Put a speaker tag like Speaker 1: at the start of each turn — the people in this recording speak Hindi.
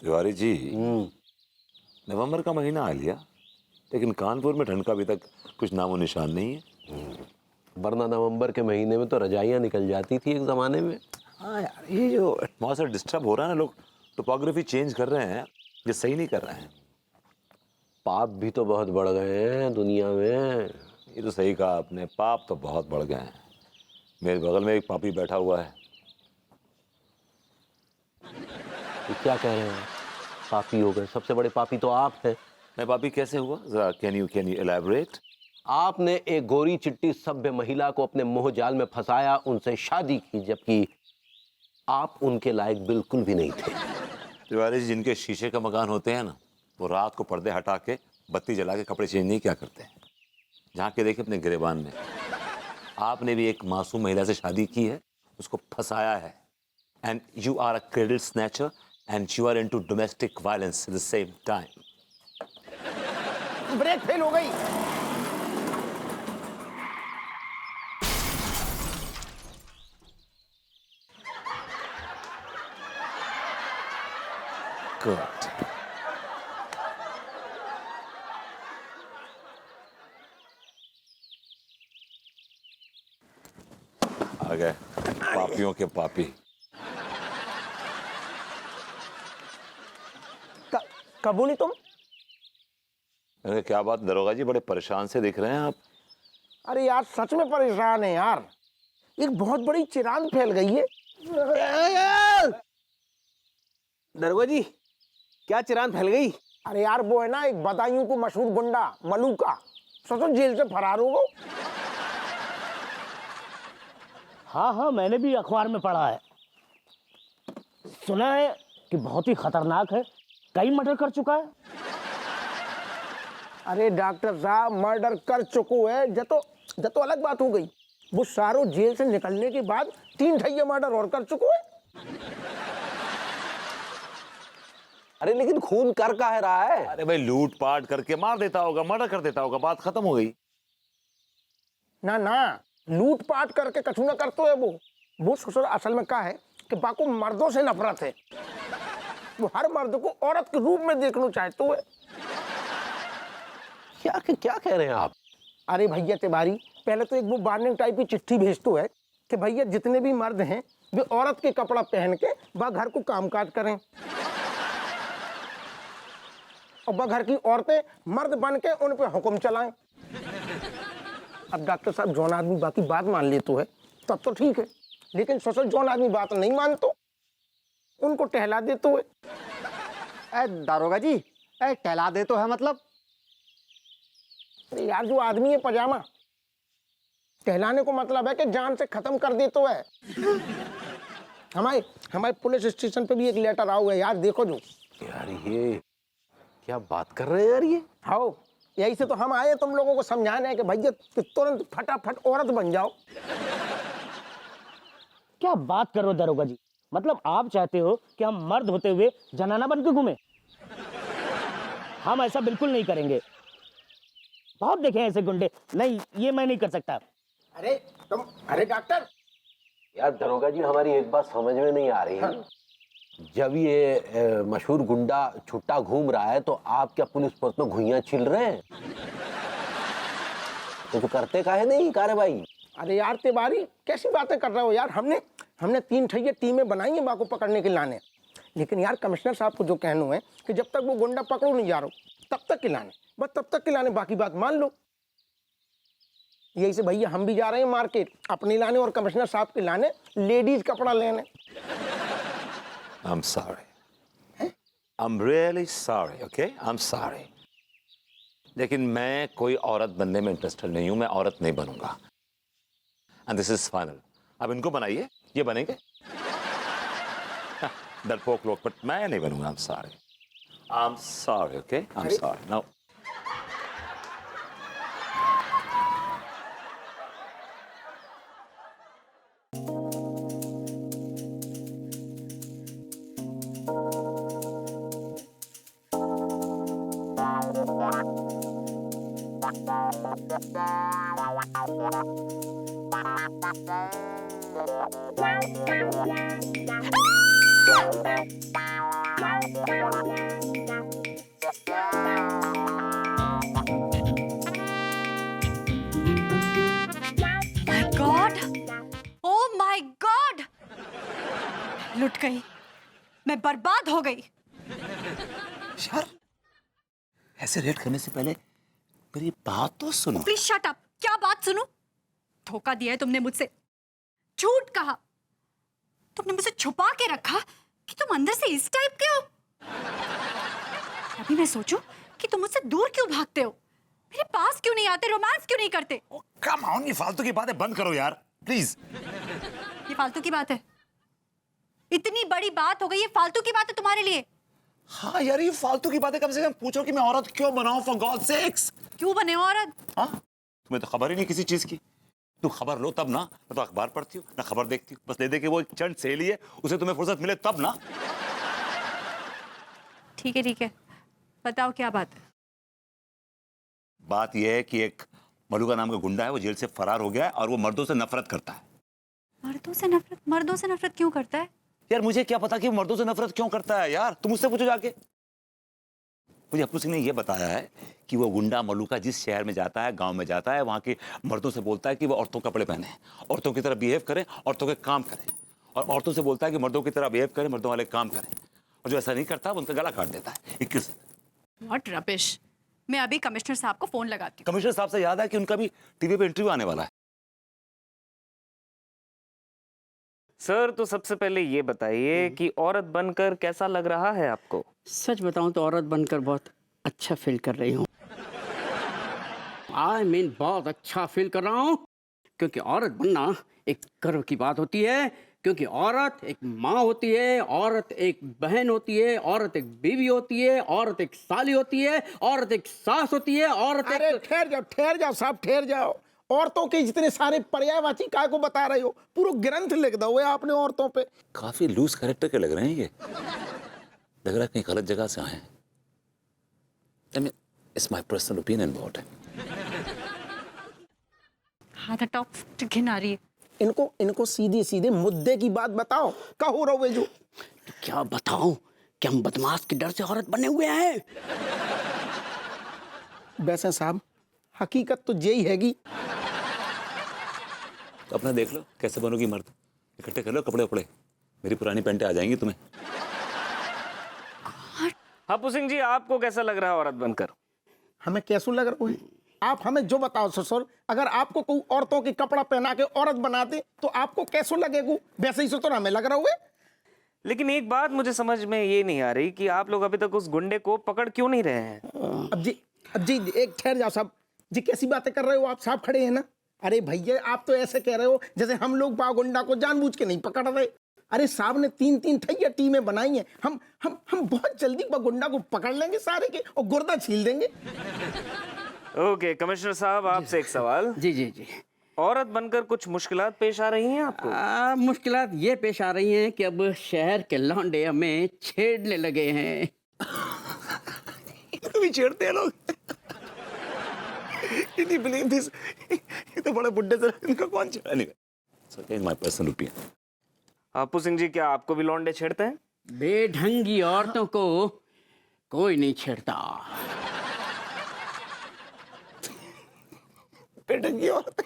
Speaker 1: तिवारी जी, नवंबर का महीना आ लिया, लेकिन कानपुर में ठंड का अभी तक कुछ नामो निशान नहीं है।
Speaker 2: वरना नवंबर के महीने में तो रजाइयाँ निकल जाती थी एक ज़माने में।
Speaker 1: हाँ यार, ये जो एटमॉस्फेयर डिस्टर्ब हो रहा है ना, लोग टोपोग्राफी चेंज कर रहे हैं, ये सही नहीं कर रहे हैं।
Speaker 2: पाप भी तो बहुत बढ़ गए हैं दुनिया में।
Speaker 1: ये तो सही कहा आपने, पाप तो बहुत बढ़ गए हैं। मेरे बगल में एक पापी बैठा हुआ है।
Speaker 2: ये क्या कह रहे हैं? पापी हो गए? सबसे बड़े पापी तो आप हैं।
Speaker 1: मैं पापी कैसे हुआ, जरा कैन यू एलैबोरेट?
Speaker 2: आपने एक गोरी चिट्टी सभ्य महिला को अपने मोह जाल में फंसाया, उनसे शादी की, जबकि आप उनके लायक बिल्कुल भी नहीं थे।
Speaker 1: तिवारी जी, जिनके शीशे का मकान होते हैं ना, वो रात को पर्दे हटा के बत्ती जला के कपड़े चेंज नहीं क्या करते हैं। जहाँ के देखे अपने गिरेबान में। आपने भी एक मासूम महिला से शादी की है, उसको फंसाया है। And you are a credit snatcher and you are into domestic violence at the same time.
Speaker 3: Brake fail हो गई।
Speaker 1: गुड। आ गए पापियों के पापी।
Speaker 3: कब बोली तुम?
Speaker 1: अरे क्या बात दरोगा जी, बड़े परेशान से दिख रहे हैं आप।
Speaker 3: अरे यार सच में परेशान है यार, एक बहुत बड़ी चिरांद फैल गई है।
Speaker 4: दरोगा जी, क्या चिरांद फैल गई?
Speaker 3: अरे यार वो है ना, एक बदायूं को मशहूर गुंडा मलूका, सोचो जेल से फरार हो गया।
Speaker 5: हाँ, मैंने भी अखबार में पढ़ा है। सुना है कि बहुत ही खतरनाक है, कई मर्डर कर चुका है।
Speaker 3: अरे डॉक्टर साहब, मर्डर कर चुको है जतो अलग बात हो गई। वो सारो जेल से निकलने के बाद 3 ठैया मर्डर और कर चुको है।
Speaker 2: अरे लेकिन खून कर काहे रहा है?
Speaker 1: अरे भाई, लूट पाट करके मार देता होगा, मर्डर कर देता होगा, बात खत्म हो गई।
Speaker 3: ना, लूट पाट करके कछु ना करते है वो ससुर असल में क्या है कि बाको मर्दों से नफरत है। वो हर मर्द को औरत के रूप में देखना चाहते हुए।
Speaker 2: क्या कह रहे हैं आप?
Speaker 3: अरे भैया तिवारी, पहले तो एक वो वार्निंग टाइप की चिट्ठी भेजतो है कि भैया जितने भी मर्द हैं वे औरत के कपड़ा पहन के वह घर को कामकाज करें, और वह घर की औरतें मर्द बन के उन पे हुक्म चलाएं। अब डॉक्टर साहब, जौन आदमी बाकी बात मान ले तो है तब तो ठीक है, लेकिन सोशल जौन आदमी बात नहीं मानतो उनको टहला देते हुए।
Speaker 4: दारोगा जी, टहला दे तो है मतलब?
Speaker 3: अरे यार, जो आदमी है पजामा, टहलाने को मतलब है कि जान से खत्म कर दे तो है। हमारे पुलिस स्टेशन पे भी एक लेटर आओ है यार, देखो जो।
Speaker 2: यार ये क्या बात कर रहे हैं यार ये?
Speaker 3: हाँ, यही से तो हम आए तुम लोगों को समझाने कि भैया तुरंत फटाफट औरत बन जाओ।
Speaker 5: क्या बात कर रहे हो दरोगा जी? मतलब आप चाहते हो कि हम मर्द होते हुए जनाना बन के घूमे? हम ऐसा बिल्कुल नहीं करेंगे। बहुत देखे हैं ऐसे गुंडे। नहीं, ये मैं नहीं कर सकता।
Speaker 3: अरे डॉक्टर
Speaker 2: यार दरोगा जी, हमारी एक बात समझ में नहीं आ रही है। हाँ? जब ये मशहूर गुंडा छुट्टा घूम रहा है तो आप क्या पुलिस फोर्स में घुइयां छिल रहे हैं? तो करते काहे नहीं कार्रवाई?
Speaker 3: अरे यार तिवारी, कैसी बातें कर रहे हो यार। हमने 3 ठैया टीमें बनाई हैं बाको पकड़ने के लाने, लेकिन यार कमिश्नर साहब को जो कहना है कि जब तक वो गुंडा पकड़ो नहीं जा रहा तब तक खिलाने, बस तब तक खिलाने, बाकी बात मान लो। यही से भैया हम भी जा रहे हैं मार्केट अपने लाने और कमिश्नर साहब के लाने लेडीज कपड़ा लेने।
Speaker 1: I'm sorry. I'm really sorry, okay? I'm sorry. लेकिन मैं कोई औरत बनने में इंटरेस्टेड नहीं हूं, मैं औरत नहीं बनूंगा। And this is final. अब इनको बनाइए, ये बनेंगे। डरपोक लोग, बट मैं नहीं बनूंगा। I'm sorry. I'm sorry, okay? I'm sorry. No.
Speaker 6: My God, oh my God, लुट गई, मैं बर्बाद हो गई।
Speaker 1: यार ऐसे रेट करने से पहले मेरी बात तो सुनो।
Speaker 6: Please shut up. क्या बात सुनूं? धोखा दिया है तुमने मुझसे, झूठ कहा, तुमने मुझे छुपा के रखा कि तुम अंदर से इस टाइप के हो। अभी मैं सोचूं कि तुम मुझसे दूर क्यों भागते हो, मेरे पास क्यों नहीं आते, रोमांस क्यों नहीं करते।
Speaker 1: कम ऑन, ये फालतू की बातें बंद करो यार प्लीज।
Speaker 6: ये फालतू की बात है, इतनी बड़ी बात हो गई, ये फालतू की बात है तुम्हारे लिए।
Speaker 1: हाँ यार, ये फालतू की बातें कम से कम पूछो कि मैं औरत क्यों बनाऊं, फॉर गॉड सेक्स।
Speaker 6: क्यों बने हो औरत?
Speaker 1: हाँ, तुम्हें तो खबर ही नहीं किसी चीज की। तुम खबर लो तब ना। मैं तो अखबार पढ़ती हूँ ना खबर देखती हूँ, बस दे के वो एक चंद सहेली है, उसे तुम्हें फुर्सत मिले तब ना।
Speaker 6: ठीक है, बताओ क्या बात है।
Speaker 1: बात यह है कि एक मलूका नाम का गुंडा है, वो जेल से फरार हो गया है और वो मर्दों से नफरत करता है।
Speaker 6: मर्दों से नफरत? मर्दों से नफरत क्यों करता है?
Speaker 1: यार मुझे क्या पता कि वो मर्दों से नफरत क्यों करता है यार, तुम उससे पूछो जाके। मुझे अप्पू सिंह ने यह बताया है कि वो गुंडा मलूका जिस शहर में जाता है, गांव में जाता है, वहां के मर्दों से बोलता है कि वो औरतों के कपड़े पहने, औरतों की तरह बिहेव करें, औरतों के काम करें, और औरतों से बोलता है कि मर्दों की तरह बिहेव करें, मर्दों वाले काम करें, और जो ऐसा नहीं करता उनका गला काट देता है। 21।
Speaker 6: What rubbish. मैं अभी कमिश्नर साहब को फोन लगाती हूँ।
Speaker 1: कमिश्नर साहब से याद है कि उनका भी टीवी पे इंटरव्यू आने वाला है।
Speaker 7: सर, तो सबसे पहले ये बताइए कि औरत बनकर कैसा लग रहा है आपको?
Speaker 8: सच बताऊं तो औरत बनकर बहुत अच्छा फील कर रही हूँ। आई मीन बहुत अच्छा फील कर रहा हूँ, क्योंकि औरत बनना एक गर्व की बात होती है, क्योंकि औरत एक माँ होती है, औरत एक बहन होती है, औरत एक बीवी होती है, औरत एक साली होती है, औरत एक सास होती है, औरत
Speaker 3: अरे
Speaker 8: एक...
Speaker 3: ठहर जाओ साहब, ठहर जाओ। औरतों के जितने सारे पर्यायवाची काय को बता रहे हो, पूरा ग्रंथ लिख दो हुए आपने औरतों पे।
Speaker 1: काफी लूज कैरेक्टर के लग रहे हैं ये, लग रहा है कहीं गलत जगह से आए हैं। I mean, it's my personal opinion about it.
Speaker 6: हाथ हटाओ, घिन आ रही है।
Speaker 3: इनको सीधे सीधे मुद्दे की बात बताओ, कहो रहो जो।
Speaker 8: क्या बताऊं कि हम बदमाश के डर से औरत बने हुए हैं।
Speaker 3: वैसे साहब हकीकत तो यही हैगी।
Speaker 1: तो अपना देख लो कैसे बनोगी मर्द, इकट्ठे कर लो कपड़े उपड़े, मेरी पुरानी पैंटें आ जाएंगी तुम्हें।
Speaker 7: अप्पू सिंह जी, आपको कैसा लग रहा है औरत बनकर?
Speaker 3: हमें कैसू लग रहा है? आप हमें जो बताओ ससुर, अगर आपको कोई औरतों की कपड़ा पहना के औरत बना दे तो आपको कैसो लगेगा? वैसे ही तो हमें लग रहा हुए।
Speaker 7: लेकिन एक बात मुझे समझ में ये नहीं आ रही कि आप लोग अभी तक उस गुंडे को पकड़ क्यों नहीं रहे हैं?
Speaker 3: अब जी एक ठहर जाओ साहब जी, कैसी बातें कर रहे हो आप? साहब खड़े हैं ना। अरे भैया आप तो ऐसे कह रहे हो जैसे हम लोग गुंडा को जानबूझ के नहीं पकड़ रहे। अरे साहब ने 3-3 ठैया टीमें बनाई हैं, हम बहुत जल्दी गुंडा को पकड़ लेंगे सारे के और गुर्दा छील देंगे।
Speaker 7: ओके कमिश्नर साहब, आपसे एक सवाल।
Speaker 8: जी जी जी।
Speaker 7: औरत बनकर कुछ मुश्किलात पेश आ रही हैं आपको?
Speaker 8: मुश्किलात ये पेश आ रही हैं कि अब शहर के लौंडे हमें छेड़ने लगे हैं।
Speaker 1: भी छेड़ते हैं लोग। Can you believe this? ये तो बड़े बुड्ढे से इनका कौन छेड़ा? Anyway, so here's my personal opinion.
Speaker 7: Appu Singh ji, क्या आपको भी लौंडे छेड़ते हैं?
Speaker 8: बेढंगी औरतों को कोई नहीं छेड़ता।
Speaker 3: बेढंगी औरत।